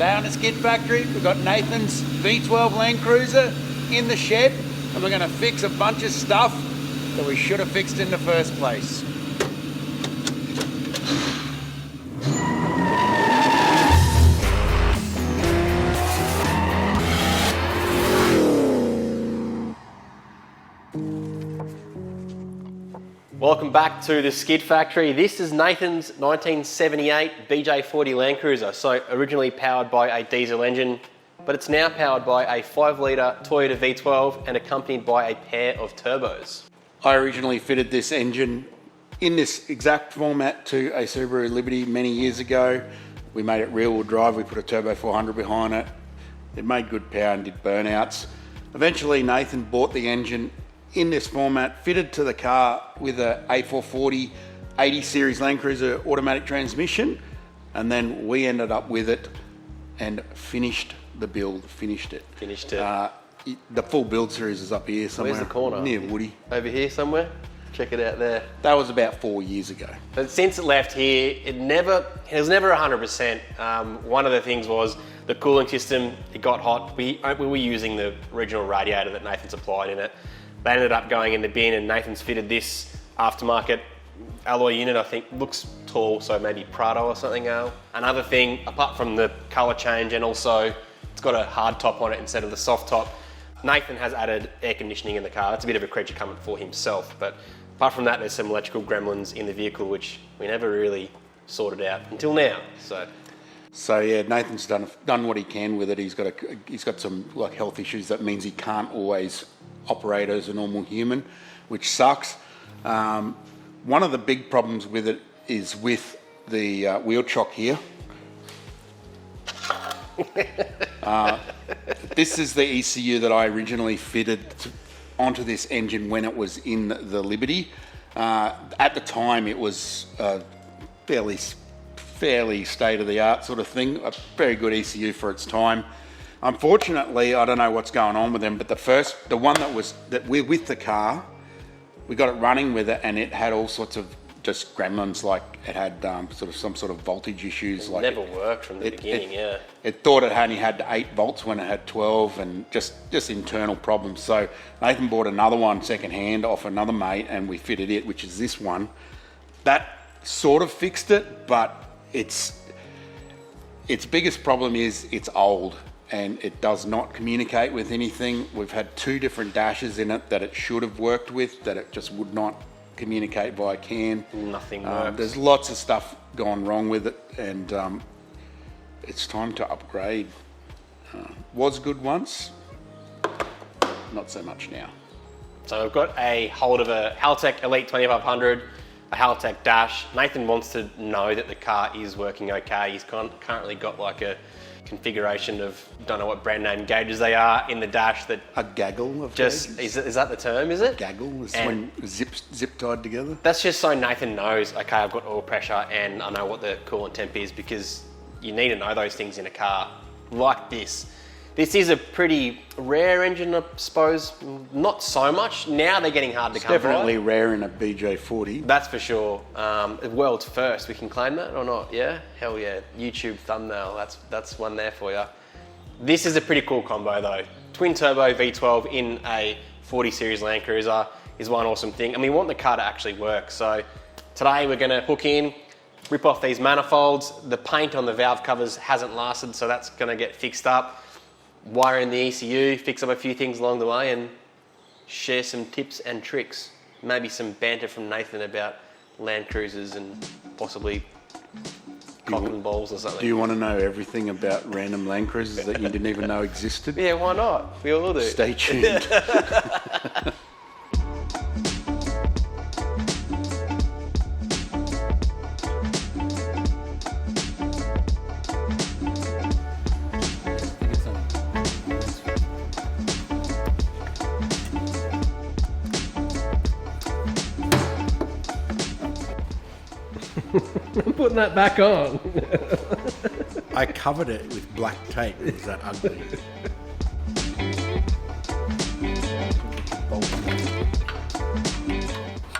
Today on the Skid Factory, we've got Nathan's V12 Landcruiser in the shed, and we're going to fix a bunch of stuff that we should have fixed in the first place. Welcome back to the Skid Factory. This is Nathan's 1978 BJ40 Landcruiser. So originally powered by a diesel engine, but it's now powered by a 5-litre Toyota V12 and accompanied by a pair of turbos. I originally fitted this engine in this exact format to a Subaru Liberty many years ago. We made it rear-wheel drive, we put a turbo 400 behind it. It made good power and did burnouts. Eventually Nathan bought the engine in this format, fitted to the car with a A440 80 series Landcruiser automatic transmission, and then we ended up with it and finished the build, Finished it. The full build series is up here somewhere. Where's the corner? Near Woody. Over here somewhere? Check it out there. That was about 4 years ago. But since it left here, it was never 100%. One of the things was the cooling system, it got hot. We were using the original radiator that Nathan supplied in it. They ended up going in the bin, and Nathan's fitted this aftermarket alloy unit. I think looks tall, so maybe Prado or something. Another thing, apart from the color change, and also it's got a hard top on it instead of the soft top, Nathan has added air conditioning in the car. It's a bit of a creature coming for himself, but apart from that, there's some electrical gremlins in the vehicle which we never really sorted out until now. So yeah, Nathan's done what he can with it. He's got some like health issues. That means he can't always operate as a normal human, which sucks. One of the big problems with it is with the wheel chock here. This is the ECU that I originally fitted onto this engine when it was in the Liberty. At the time, it was fairly state-of-the-art sort of thing, a very good ECU for its time. Unfortunately, I don't know what's going on with them, but the one that we're with the car, we got it running with it, and it had all sorts of just gremlins, like it had some sort of voltage issues. It never worked from the beginning, yeah. It thought it only had 8 volts when it had 12, and just internal problems. So Nathan bought another one secondhand off another mate, and we fitted it, which is this one. That sort of fixed it, but its biggest problem is it's old, and it does not communicate with anything. We've had 2 different dashes in it that it should have worked with, that it just would not communicate via CAN. Nothing works. There's lots of stuff gone wrong with it, and it's time to upgrade. Was good once, not so much now. So we've got a hold of a Haltech Elite 2500, a Haltech dash. Nathan wants to know that the car is working okay. He's currently got like a configuration of, don't know what brand name gauges they are in the dash that a gaggle of just gauges? Is that the term, is it? Gaggle is when zip tied together. That's just so Nathan knows, okay, I've got oil pressure and I know what the coolant temp is, because you need to know those things in a car like this. This is a pretty rare engine, I suppose. Not so much. Now they're getting hard to come by. Definitely rare in a BJ40. That's for sure. World's first. We can claim that or not? Yeah? Hell yeah. YouTube thumbnail. That's one there for you. This is a pretty cool combo though. Twin turbo V12 in a 40 series Landcruiser is one awesome thing. And we want the car to actually work. So today we're going to hook in, rip off these manifolds. The paint on the valve covers hasn't lasted, so that's going to get fixed up. Wire in the ECU, fix up a few things along the way, and share some tips and tricks. Maybe some banter from Nathan about Landcruisers and possibly cock and balls or something. Do you want to know everything about random Landcruisers that you didn't even know existed? Yeah, why not? We all do. Stay tuned. I'm putting that back on. I covered it with black tape. It was that ugly.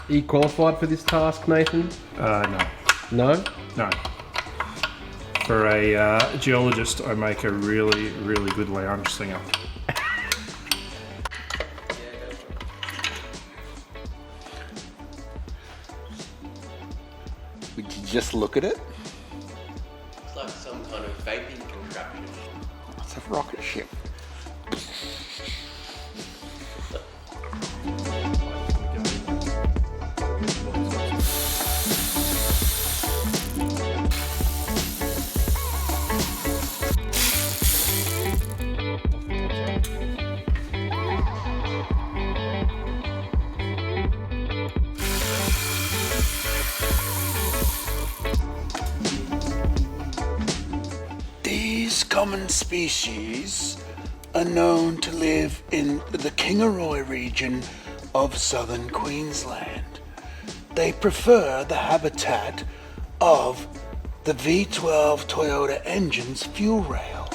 Are you qualified for this task, Nathan? No. No? No. For a geologist, I make a really, really good lounge singer. Would you just look at it? It's like some kind of vaping contraption. It's a rocket ship. These common species are known to live in the Kingaroy region of southern Queensland. They prefer the habitat of the V12 Toyota engine's fuel rail.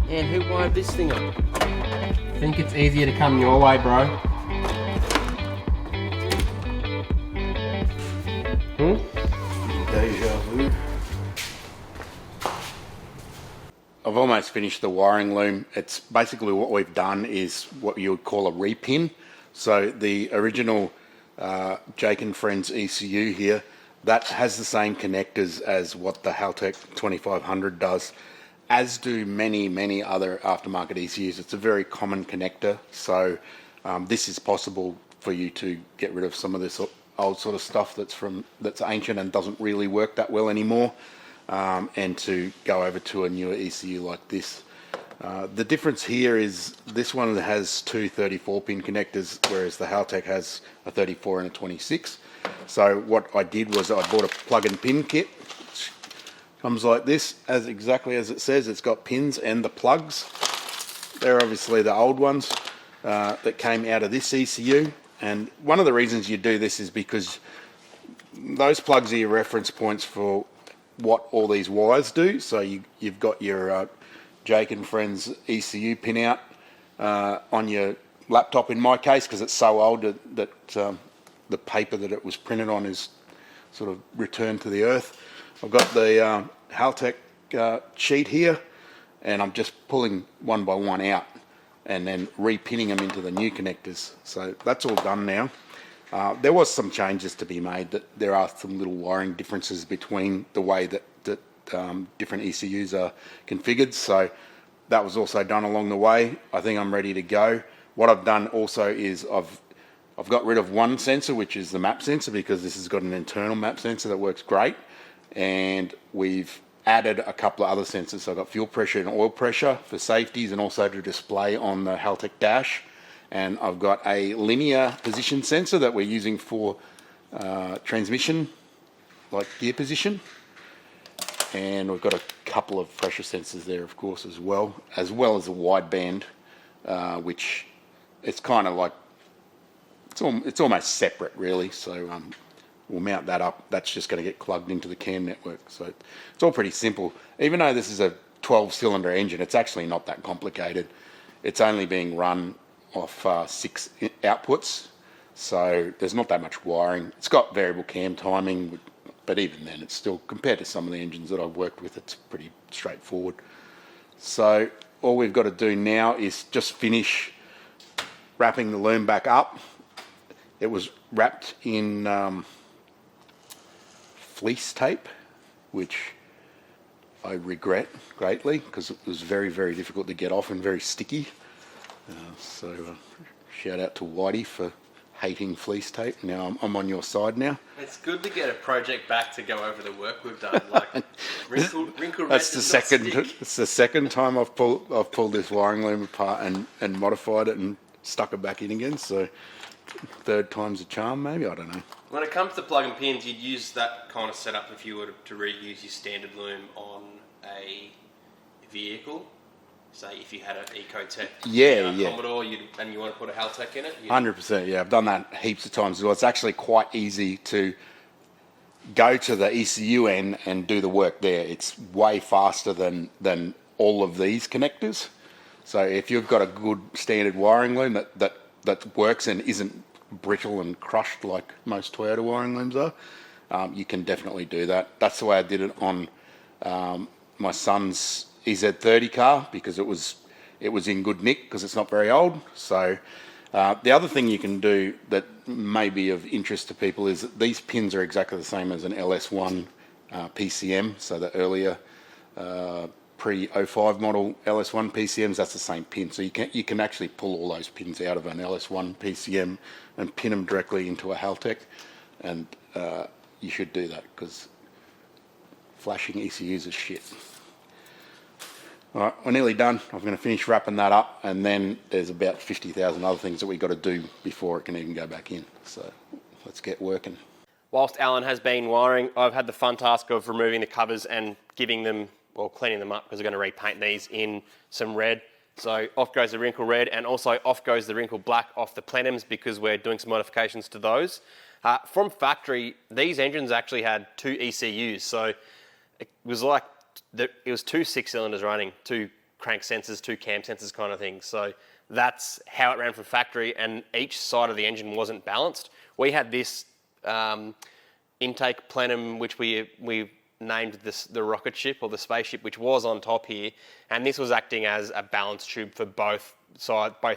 And who wired this thing up? Think it's easier to come your way, bro. Deja vu. I've almost finished the wiring loom. It's basically what we've done is what you would call a repin. So the original Jake and Friends ECU here, that has the same connectors as what the Haltech 2500 does, as do many other aftermarket ECUs. It's a very common connector, so this is possible for you to get rid of some of this old sort of stuff that's ancient and doesn't really work that well anymore, and to go over to a newer ECU like this. The difference here is this one has two 34-pin connectors, whereas the Haltech has a 34 and a 26. So what I did was I bought a plug-and pin kit. Comes like this, as exactly as it says. It's got pins and the plugs. They're obviously the old ones that came out of this ECU. And one of the reasons you do this is because those plugs are your reference points for what all these wires do. So you've got your Jake and Friends ECU pin out on your laptop, in my case, because it's so old that the paper that it was printed on is sort of returned to the earth. I've got the Haltech sheet here, and I'm just pulling one by one out and then repinning them into the new connectors. So that's all done now. There was some changes to be made. That there are some little wiring differences between the way that different ECUs are configured. So that was also done along the way. I think I'm ready to go. What I've done also is I've got rid of one sensor, which is the map sensor, because this has got an internal map sensor that works great. And we've added a couple of other sensors. So I've got fuel pressure and oil pressure for safeties and also to display on the Haltech dash. And I've got a linear position sensor that we're using for transmission, like gear position. And we've got a couple of pressure sensors there, of course, as well as a wideband, which it's kind of like, it's almost separate, really. So we'll mount that up. That's just going to get plugged into the CAN network. So it's all pretty simple. Even though this is a 12-cylinder engine, it's actually not that complicated. It's only being run off 6 outputs, so there's not that much wiring. It's got variable cam timing, but even then, it's still, compared to some of the engines that I've worked with, it's pretty straightforward. So all we've got to do now is just finish wrapping the loom back up. It was wrapped in fleece tape, which I regret greatly because it was very, very difficult to get off and very sticky. So shout out to Whitey for hating fleece tape. Now I'm on your side now. It's good to get a project back to go over the work we've done. Like wrinkle That's the second. It's the second time I've pulled this wiring loom apart and modified it and stuck it back in again. So third time's a charm, maybe, I don't know. When it comes to plug and pins, you'd use that kind of setup if you were to reuse your standard loom on a vehicle. Say if you had an Ecotech Commodore and you want to put a Haltech in it. 100%, yeah. I've done that heaps of times as well. It's actually quite easy to go to the ECU end and do the work there. It's way faster than all of these connectors. So if you've got a good standard wiring loom that works and isn't brittle and crushed like most Toyota wiring looms are, you can definitely do that. That's the way I did it on my son's EZ30 car, because it was in good nick because it's not very old. So the other thing you can do that may be of interest to people is that these pins are exactly the same as an LS1 PCM, so the earlier pre-05 model LS1 PCMs, that's the same pin. So you can actually pull all those pins out of an LS1 PCM and pin them directly into a Haltech, and you should do that because flashing ECUs is shit. All right, we're nearly done. I'm going to finish wrapping that up, and then there's about 50,000 other things that we've got to do before it can even go back in. So let's get working. Whilst Alan has been wiring, I've had the fun task of removing the covers and giving them, well, cleaning them up, because we're going to repaint these in some red. So off goes the wrinkle red, and also off goes the wrinkle black off the plenums, because we're doing some modifications to those. From factory, these engines actually had 2 ECUs, so it was like it was 2 6-cylinders running, 2 crank sensors, 2 cam sensors kind of thing. So that's how it ran from factory, and each side of the engine wasn't balanced. We had this intake plenum, which we named the rocket ship or the spaceship, which was on top here, and this was acting as a balance tube for both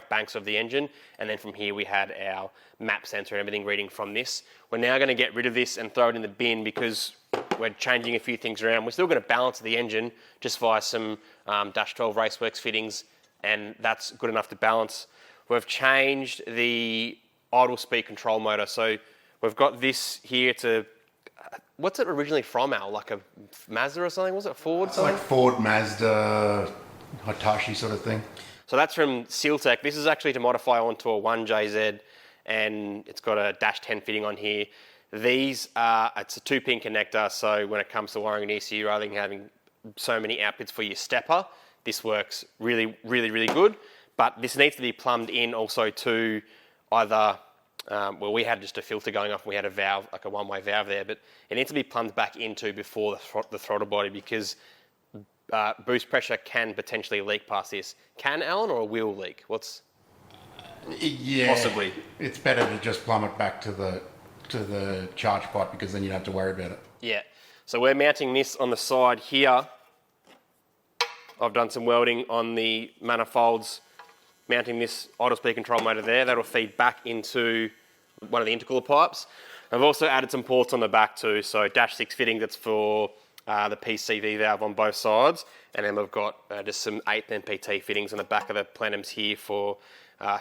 banks of the engine. And then from here we had our map sensor and everything reading from this. We're now going to get rid of this and throw it in the bin, because we're changing a few things around. We're still going to balance the engine just via some Dash 12 Raceworks fittings, and that's good enough to balance. We've changed the idle speed control motor. So we've got this here to, what's it originally from, Al? Like a Mazda or something? Was it Ford? It's like Ford, Mazda, Hitachi sort of thing. So that's from Sealtech. This is actually to modify onto a 1JZ, and it's got a Dash 10 fitting on here. These are, it's a 2-pin connector, so when it comes to wiring an ECU, rather than having so many outputs for your stepper, this works really, really, really good. But this needs to be plumbed in also to either, well, we had just a filter going off, and we had a valve, like a one-way valve there, but it needs to be plumbed back into before the throttle body, because boost pressure can potentially leak past this. Can, Alan, or a wheel leak? What's possibly? It's better to just plumb it back to the charge pipe, because then you don't have to worry about it. Yeah. So we're mounting this on the side here. I've done some welding on the manifolds, mounting this idle speed control motor there. That'll feed back into one of the intercooler pipes. I've also added some ports on the back too. So Dash 6 fitting that's for the PCV valve on both sides. And then we've got just some 8th MPT fittings on the back of the plenums here for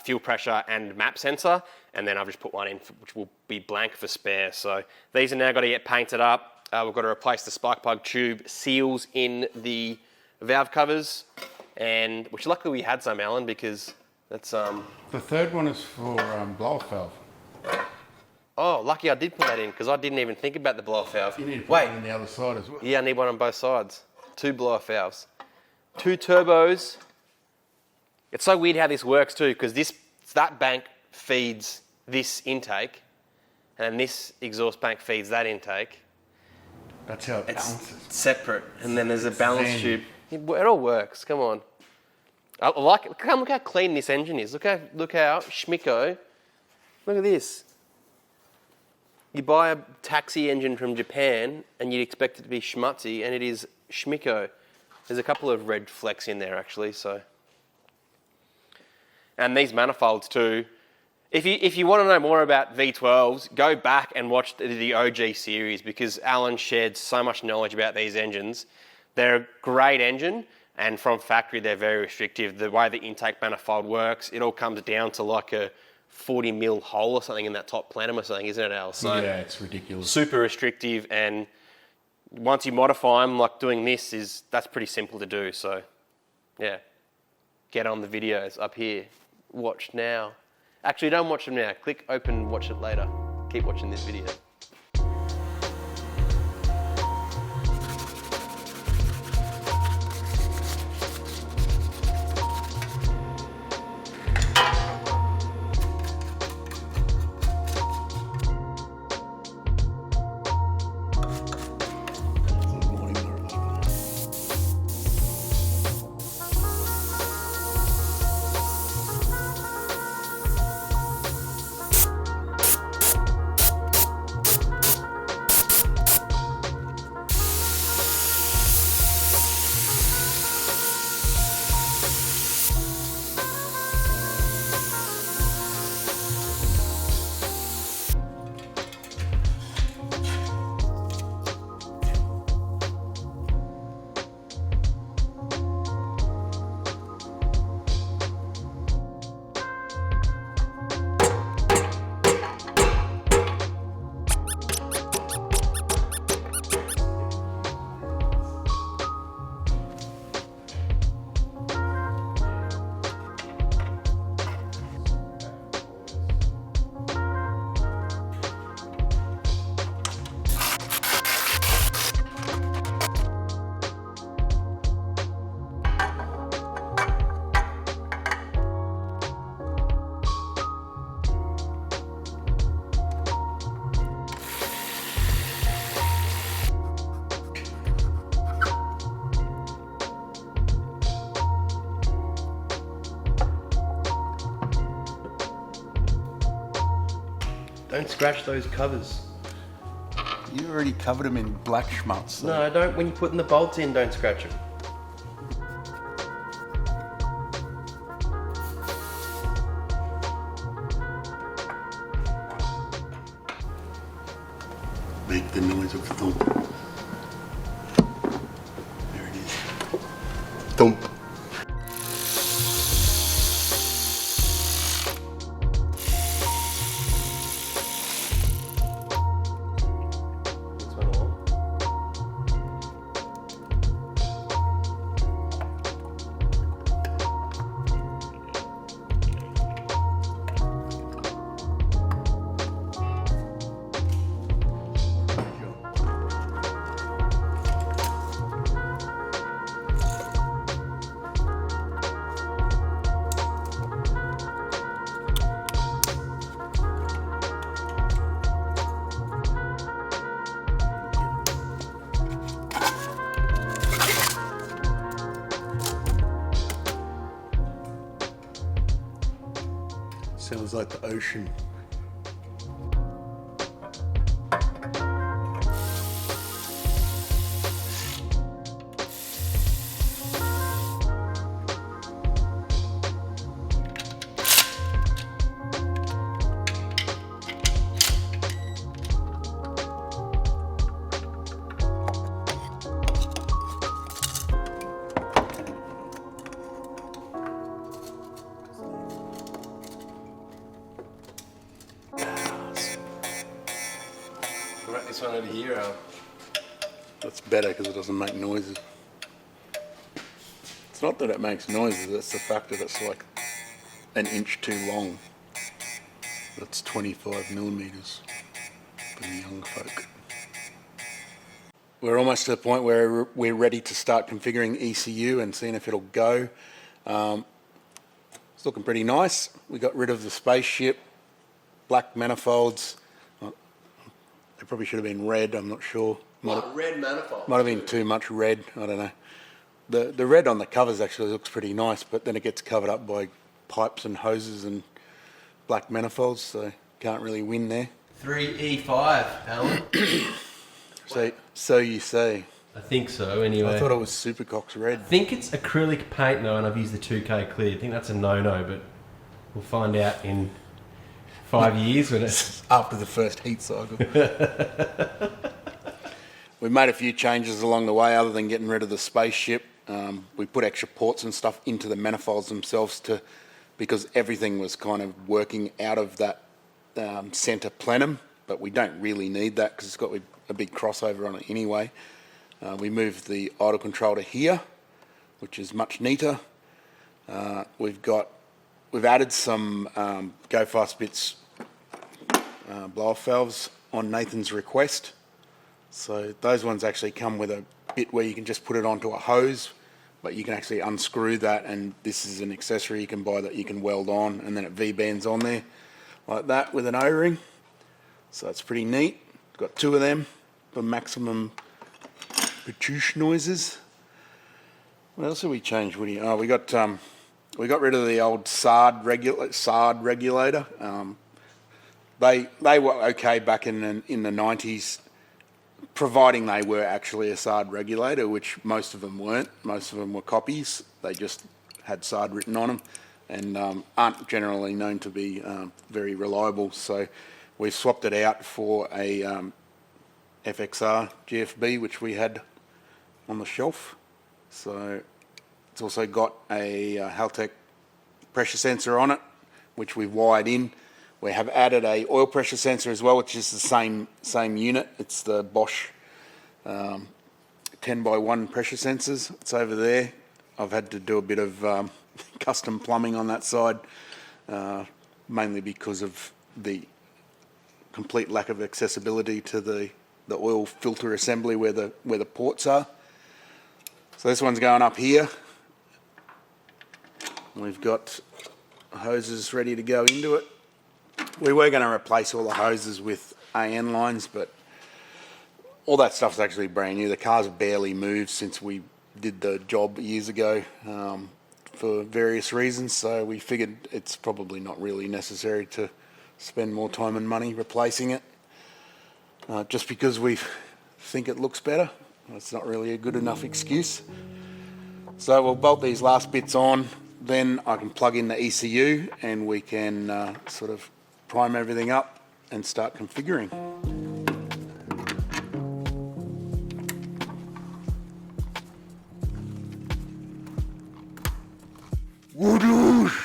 fuel pressure and map sensor. And then I've just put one in which will be blank for spare. So these are now got to get painted up. We've got to replace the spark plug tube seals in the valve covers, and which luckily we had some, Alan, because that's The third one is for blow-off valve. Oh, lucky I did put that in, because I didn't even think about the blow-off valve. You need to put it on the other side as well. Yeah, I need one on both sides. 2 blow-off valves. 2 turbos. It's so weird how this works too, because that bank feeds this intake, and this exhaust bank feeds that intake. That's how it balances. It's separate, and then there's a balance tube. It all works. Come on. I like it. Look how clean this engine is. Look how schmicko. Look at this. You buy a taxi engine from Japan, and you'd expect it to be schmutzy, and it is schmicko. There's a couple of red flecks in there actually. So, and these manifolds too. If you want to know more about V12s, go back and watch the OG series, because Alan shared so much knowledge about these engines. They're a great engine, and from factory they're very restrictive. The way the intake manifold works, it all comes down to like a 40 mil hole or something in that top plenum or something, isn't it, Al? So yeah, it's ridiculous. Super restrictive, and once you modify them, like doing this, that's pretty simple to do. So yeah, get on the videos up here. Watch now. Actually, don't watch them now. Click open, watch it later. Keep watching this video. Don't scratch those covers. You already covered them in black schmutz. So. No, I don't. When you're putting the bolts in, don't scratch them. Make the noise of thump. There it is. Thump. Sounds like the ocean. Wrap this one over here, Al. That's better because it doesn't make noises. It's not that it makes noises, it's the fact that it's like an inch too long. That's 25 millimeters for the young folk. We're almost to the point where we're ready to start configuring ECU and seeing if it'll go. It's looking pretty nice. We got rid of the spaceship, black manifolds. They probably should have been red, I'm not sure. Red manifold. Might have been too much red, I don't know. The red on the covers actually looks pretty nice, but then it gets covered up by pipes and hoses and black manifolds, so can't really win there. 3E5, Alan. So you say. I think so, anyway. I thought it was Supercox red. I think it's acrylic paint though, and I've used the 2K clear. I think that's a no-no, but we'll find out in 5 years when it's... After the first heat cycle. We made a few changes along the way other than getting rid of the spaceship. We put extra ports and stuff into the manifolds themselves because everything was kind of working out of that centre plenum, but we don't really need that because it's got a big crossover on it anyway. We moved the idle control to here, which is much neater. We've added some Go Fast Bits blow-off valves on Nathan's request. So those ones actually come with a bit where you can just put it onto a hose, but you can actually unscrew that, and this is an accessory you can buy that you can weld on, and then it V-bands on there like that with an O-ring. So it's pretty neat. Got two of them for maximum HOODOOOSH noises. What else have we changed, Woody? Oh, we got rid of the old SARD regulator. They were okay back in the 90s, providing they were actually a SARD regulator, which most of them weren't. Most of them were copies. They just had SARD written on them and aren't generally known to be very reliable. So we've swapped it out for a FXR GFB, which we had on the shelf. So it's also got a Haltech pressure sensor on it, which we've wired in. We have added a oil pressure sensor as well, which is the same unit. It's the Bosch 10x1 pressure sensors. It's over there. I've had to do a bit of custom plumbing on that side, mainly because of the complete lack of accessibility to the oil filter assembly where the ports are. So this one's going up here. We've got hoses ready to go into it. We were going to replace all the hoses with AN lines, but all that stuff's actually brand new. The car's barely moved since we did the job years ago for various reasons, so we figured it's probably not really necessary to spend more time and money replacing it. Just because we think it looks better. That's not really a good enough excuse. So we'll bolt these last bits on, then I can plug in the ECU and we can sort of prime everything up and start configuring. HOODOOOSH!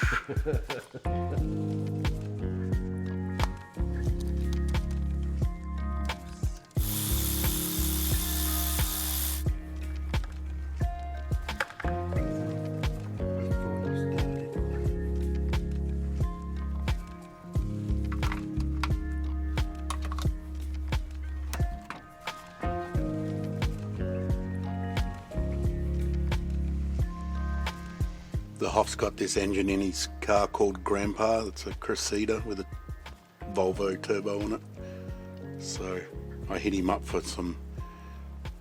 The Hoff's got this engine in his car called Grandpa. It's a Cressida with a Volvo turbo on it. So I hit him up for some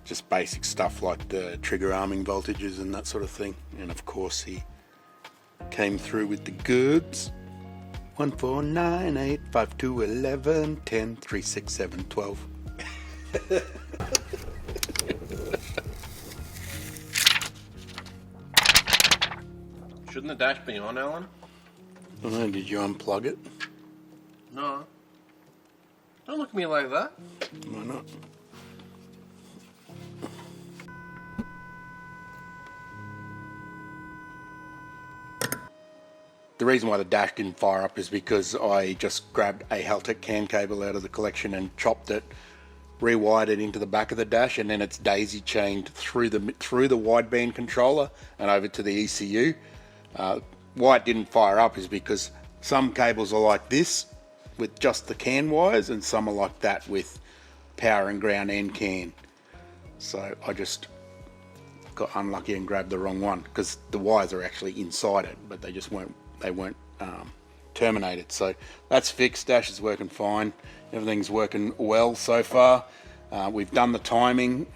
just basic stuff like the trigger arming voltages and that sort of thing. And of course he came through with the goods. 1, 4, 9, 8, 5, 2, 11, 10, 3, 6, 7, 12. Shouldn't the dash be on, Alan? I don't know, did you unplug it? No. Don't look at me like that. Why not? The reason why the dash didn't fire up is because I just grabbed a Haltech CAN cable out of the collection and chopped it, rewired it into the back of the dash, and then it's daisy chained through the wideband controller and over to the ECU. Why it didn't fire up is because some cables are like this with just the CAN wires, and some are like that with power and ground and CAN. So I just got unlucky and grabbed the wrong one, because the wires are actually inside it, but they weren't terminated. So that's fixed. Dash is working fine. Everything's working well so far. We've done the timing.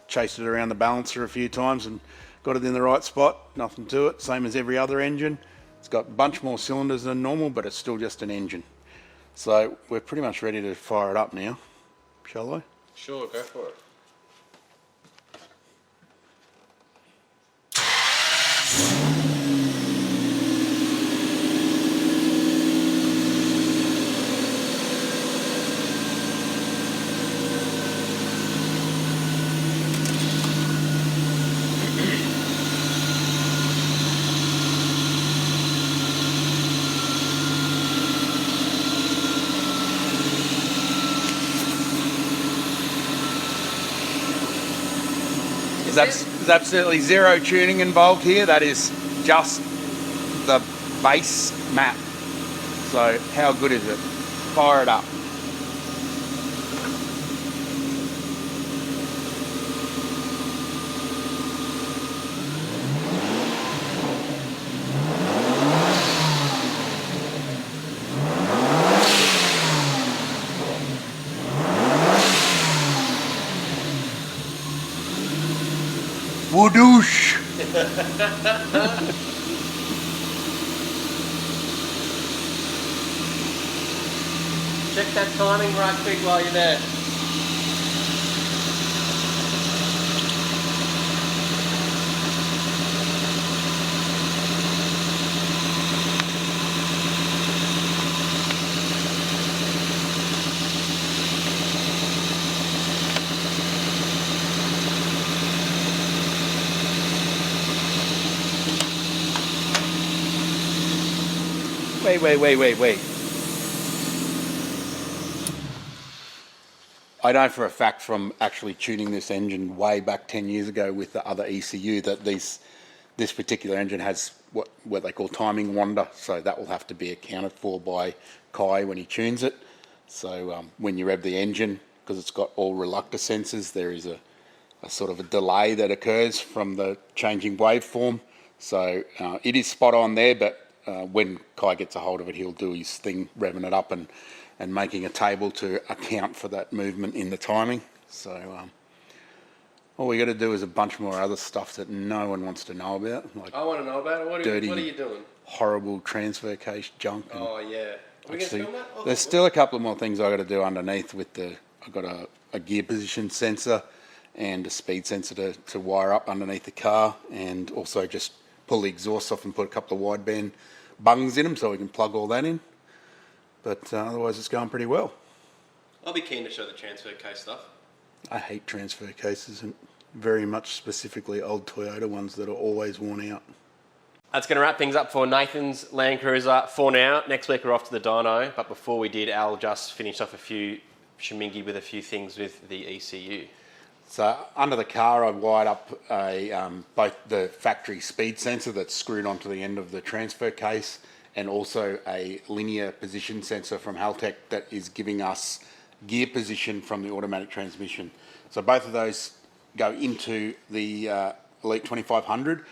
Chased it around the balancer a few times and got it in the right spot. Nothing to it. Same as every other engine. It's got a bunch more cylinders than normal, but it's still just an engine. So we're pretty much ready to fire it up now. Shall I? Sure, go for it. There's absolutely zero tuning involved here. That is just the base map. So how good is it? Fire it up. HOODOOOSH! Check that timing right quick while you're there. Wait. I know for a fact from actually tuning this engine way back 10 years ago with the other ECU that this particular engine has what they call timing wander, so that will have to be accounted for by Kai when he tunes it. So when you rev the engine, because it's got all reluctor sensors, there is a sort of a delay that occurs from the changing waveform. So it is spot on there, but when Kai gets a hold of it, he'll do his thing, revving it up and making a table to account for that movement in the timing. So all we got to do is a bunch more other stuff that no one wants to know about. Like I want to know about it. What are you doing? horrible transfer case junk. And Oh, yeah. Are we going to film that? Oh, There's still a couple more things I got to do underneath with I've got a gear position sensor and a speed sensor to wire up underneath the car, and also just pull the exhaust off and put a couple of wideband bungs in them so we can plug all that in. But otherwise it's going pretty well. I'll be keen to show the transfer case stuff. I hate transfer cases, and very much specifically old Toyota ones that are always worn out. That's going to wrap things up for Nathan's Landcruiser for now. Next week we're off to the dyno, but before we did, Al just finished off a few shamingy with a few things with the ECU. So under the car, I wired up both the factory speed sensor that's screwed onto the end of the transfer case, and also a linear position sensor from Haltech that is giving us gear position from the automatic transmission. So both of those go into the Elite 2500,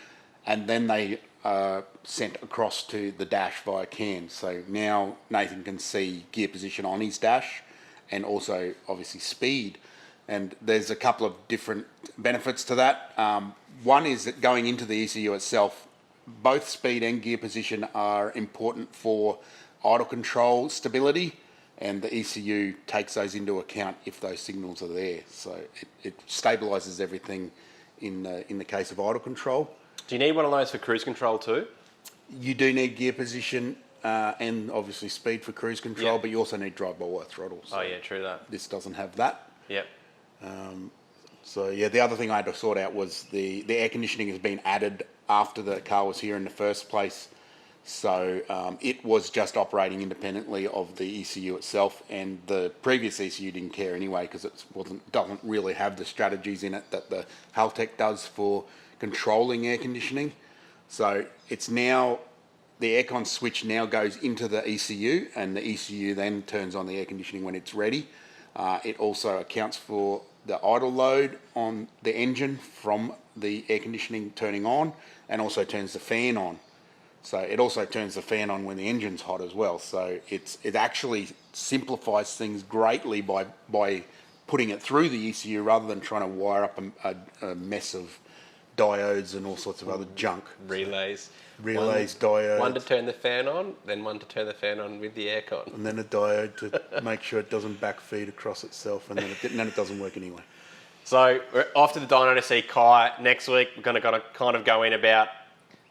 and then they are sent across to the dash via CAN. So now Nathan can see gear position on his dash, and also obviously speed. And there's a couple of different benefits to that. One is that going into the ECU itself, both speed and gear position are important for idle control stability, and the ECU takes those into account if those signals are there. So it stabilises everything in the case of idle control. Do you need one of those for cruise control too? You do need gear position and obviously speed for cruise control, Yep. but you also need drive-by-wire throttle. So Oh yeah, true that. this doesn't have that. Yep. So yeah, the other thing I had to sort out was the air conditioning has been added after the car was here in the first place. So it was just operating independently of the ECU itself, and the previous ECU didn't care anyway because it doesn't really have the strategies in it that the Haltech does for controlling air conditioning. So it's now, the aircon switch now goes into the ECU, and the ECU then turns on the air conditioning when it's ready. It also accounts for the idle load on the engine from the air conditioning turning on, and also turns the fan on. So it also turns the fan on when the engine's hot as well. So it actually simplifies things greatly by putting it through the ECU rather than trying to wire up a mess of diodes and all sorts of other junk. Relays, diodes. One to turn the fan on, then one to turn the fan on with the aircon. And then a diode to make sure it doesn't backfeed across itself, and then it doesn't work anyway. So we're off to the dyno to see Kai next week. We're going to kind of go in about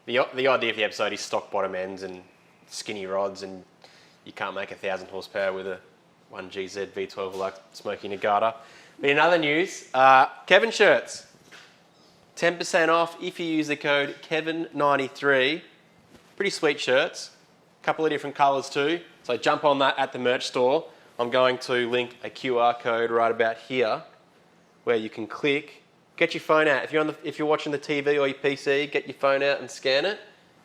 the idea of the episode is stock bottom ends and skinny rods, and you can't make 1,000 horsepower with a 1GZ V12 like smoking a gutter. But in other news, Kevin shirts. 10% off if you use the code Kevin93. Pretty sweet shirts. A couple of different colours too. So jump on that at the merch store. I'm going to link a QR code right about here where you can click. Get your phone out. If you're watching the TV or your PC, get your phone out and scan it,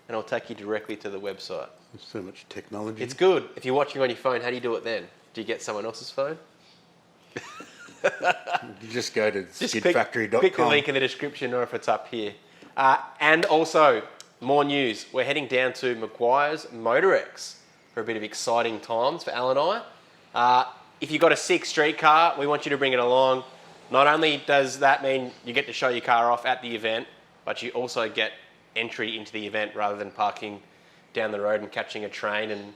and it'll take you directly to the website. There's so much technology. It's good. If you're watching on your phone, how do you do it then? Do you get someone else's phone? You just go to Just skidfactory.com. click the link in the description, or if it's up here. And also, more news. We're heading down to Guages Motorex for a bit of exciting times for Al and I. If you've got a sick street car, we want you to bring it along. Not only does that mean you get to show your car off at the event, but you also get entry into the event rather than parking down the road and catching a train and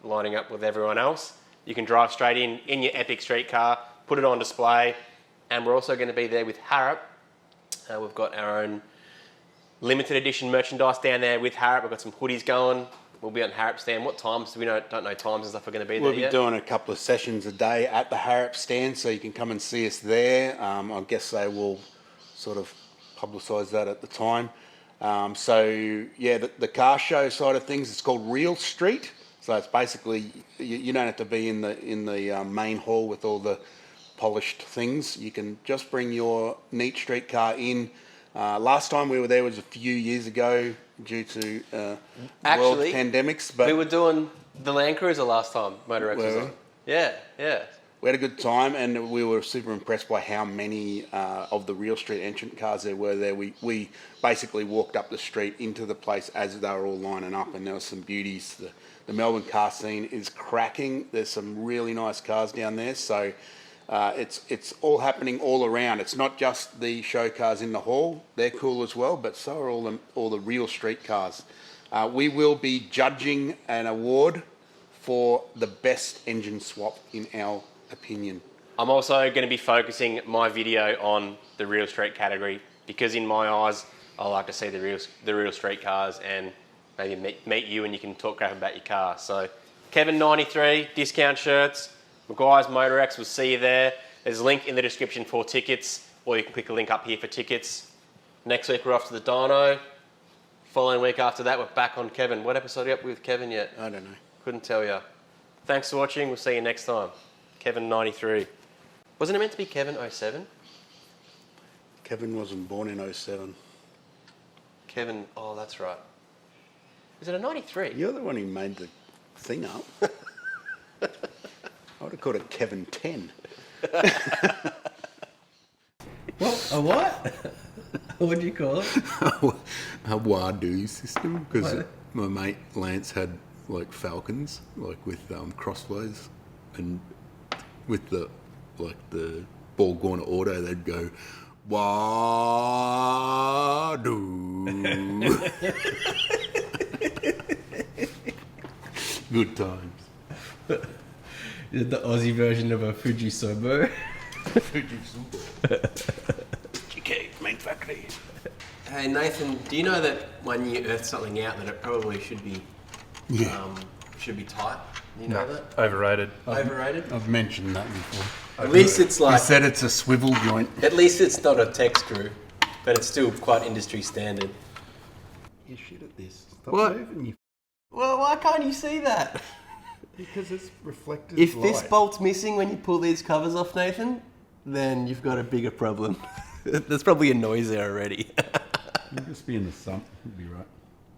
lining up with everyone else. You can drive straight in your epic street car, put it on display, and we're also going to be there with Harrop. We've got our own limited edition merchandise down there with Harrop. We've got some hoodies going. We'll be on Harrop stand. What times? We don't know times and stuff are going to be there We'll be yet. doing a couple of sessions a day at the Harrop stand, so you can come and see us there. I guess they will sort of publicise that at the time. The car show side of things, it's called Real Street. So it's basically, you don't have to be in the main hall with all the polished things. You can just bring your neat street car in. Last time we were there was a few years ago due to world pandemics. But we were doing the Landcruiser last time Motorex was Were on. Yeah. we had a good time, and we were super impressed by how many of the Real Street entrant cars there were there. We basically walked up the street into the place as they were all lining up, and there were some beauties. The Melbourne car scene is cracking. There's some really nice cars down there. So it's all happening all around. It's not just the show cars in the hall. They're cool as well, but so are all the real street cars. We will be judging an award for the best engine swap in our opinion. I'm also going to be focusing my video on the real street category because in my eyes, I like to see the real street cars and maybe meet you and you can talk crap about your car. So Kevin93, discount shirts, Guages Motor X, we'll see you there. There's a link in the description for tickets, or you can click the link up here for tickets. Next week we're off to the dyno. Following week after that we're back on Kevin. What episode are you up with Kevin yet? I don't know. Couldn't tell you. Thanks for watching, we'll see you next time. Kevin93. Wasn't it meant to be Kevin07? Kevin wasn't born in 07. Kevin, oh that's right. Is it a 93? You're the one who made the thing up. I would have called it Kevin 10. What? A what? What do you call it? A Wadu system, because What? my mate Lance had like Falcons, like with crossbows, and with the ball going to auto, they'd go Wadu. Good times. Is it the Aussie version of a Fuji Sobo? Okay, main factory. Hey Nathan, do you know that when you earth something out that it probably should be tight? You know that? Overrated. Overrated? I've mentioned that before. At least it's He like, said it's a swivel joint. at least it's not a tech screw, but it's still quite industry standard. You shit at this. Stop What? moving, you. Well, why can't you see that? Because it's reflected If light. this bolt's missing when you pull these covers off, Nathan, then you've got a bigger problem. There's probably a noise there already. It'll just be in the sump. It'll be right.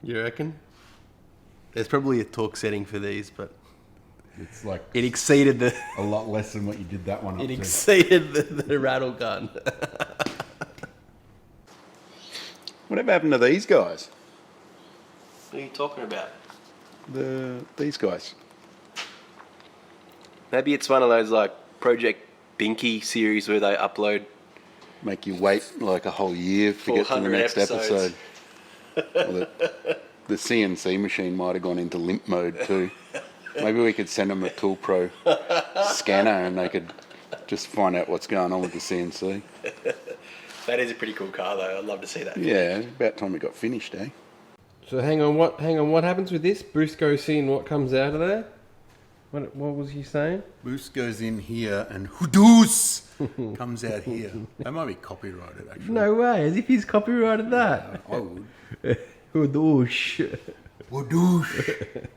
You reckon? There's probably a torque setting for these, but It's like it exceeded the a lot less than what you did that one up it to. exceeded the rattle gun. Whatever happened to these guys? What are you talking about? These guys. Maybe it's one of those like Project Binky series where they upload. Make you wait like a whole year to get to the 400 next episodes. episode. Well, the CNC machine might have gone into limp mode too. Maybe we could send them a Tool Pro scanner and they could just find out what's going on with the CNC. That is a pretty cool car though. I'd love to see that. Yeah, about time it got finished, eh? So hang on, what happens with this? Bruce goes in, what comes out of there? What was he saying? Boost goes in here and HOODOOOSH comes out here. That might be copyrighted, actually. No way, as if he's copyrighted that. I would. HOODOOOSH. HOODOOOSH.